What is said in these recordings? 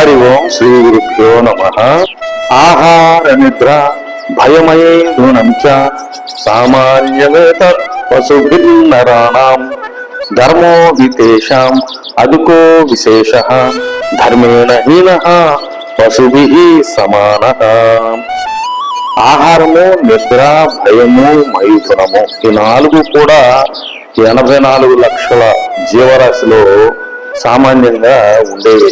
హరి ఓం శ్రీ గురుభ్యో నమః. ఆహార నిద్ర భయమయేధునం చ సామాన్యమేత పశుభిన్నరాణాం ధర్మో వితేషాం అదుకో విశేషః ధర్మేణ హీనః పశుభిః సమానః. ఆహారము, నిద్ర, భయము, మైథునము ఈ నాలుగు కూడా 84 లక్షల జీవరాశిలో సామాన్యంగా ఉండేవి.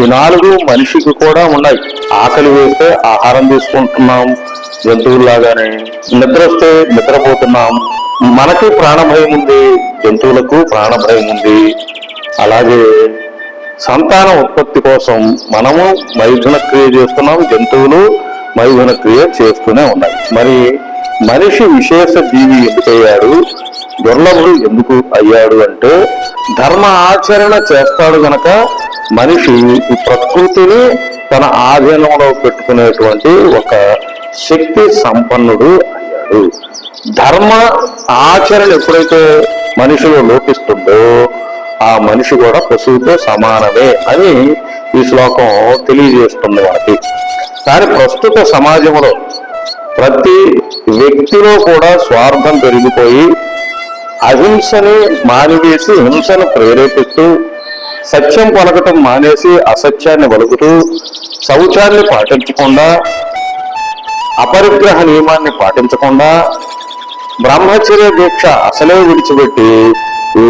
ఈ నాలుగు మనిషికి కూడా ఉన్నాయి. ఆకలి వేస్తే ఆహారం తీసుకుంటున్నాం జంతువుల్లాగానే, నిద్ర వస్తే నిద్రపోతున్నాం. మనకి ప్రాణభయం ఉంది, జంతువులకు ప్రాణభయం ఉంది. అలాగే సంతాన ఉత్పత్తి కోసం మనము మైథున క్రియ చేస్తున్నాం, జంతువులు మైథున క్రియ చేస్తూనే ఉన్నాయి. మరి మనిషి విశేష జీవి ఎందుకయ్యాడు, దుర్లభుడు ఎందుకు అయ్యాడు అంటే ధర్మ ఆచరణ చేస్తాడు గనక మనిషి ఈ ప్రకృతిని తన ఆధీనంలో పెట్టుకునేటువంటి ఒక శక్తి సంపన్నుడు అయ్యాడు. ధర్మ ఆచరణ ఎప్పుడైతే మనిషిలో లోపిస్తుందో ఆ మనిషి కూడా పశువుతో సమానమే అని ఈ శ్లోకం తెలియజేస్తుంది మనకి. కానీ ప్రస్తుత సమాజంలో ప్రతి వ్యక్తిలో కూడా స్వార్థం పెరిగిపోయి అహింసని మానివేసి హింసను ప్రేరేపిస్తూ, సత్యం పలకటం మానేసి అసత్యాన్ని పలుకుతూ, శౌచాన్ని పాటించకుండా, అపరిగ్రహ నియమాన్ని పాటించకుండా, బ్రహ్మచర్య దీక్ష అసలే విడిచిపెట్టి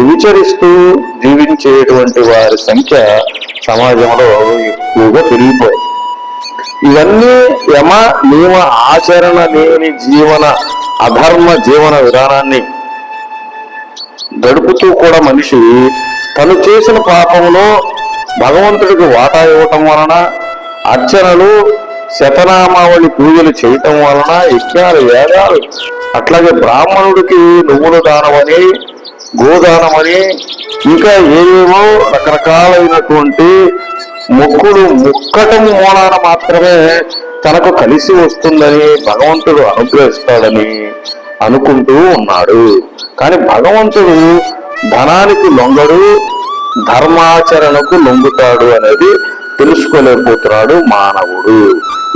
విచరిస్తూ జీవించేటువంటి వారి సంఖ్య సమాజంలో ఎక్కువగా పెరిగిపోయింది. ఇవన్నీ యమ నియమ ఆచరణ లేని అధర్మ జీవన విధానాన్ని గడుపుతూ కూడా మనిషి తను చేసిన పాపంలో భగవంతుడికి వాటా ఇవ్వటం వలన, అర్చనలు శతనామావళి పూజలు చేయటం వలన, యజ్ఞాలు వేదాలు, అట్లాగే బ్రాహ్మణుడికి నువ్వుల దానమని, గోదానమని, ఇంకా ఏవేవో రకరకాలైనటువంటి మొక్కులు ముక్కటం మూలాన మాత్రమే తనకు కలిసి వస్తుందని, భగవంతుడు అనుగ్రహిస్తాడని అనుకుంటూ ఉన్నాడు. కానీ భగవంతుడు ధనానికి లొంగడు, ధర్మాచరణకు లొంగుతాడు అనేది తెలుసుకోలేకపోతున్నాడు మానవుడు.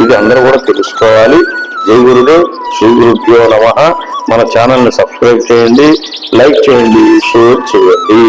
ఇది అందరూ కూడా తెలుసుకోవాలి. జై గురుడు, శ్రీ గురుభ్యో నమః. మన ఛానల్ని సబ్స్క్రైబ్ చేయండి, లైక్ చేయండి, షేర్ చేయండి.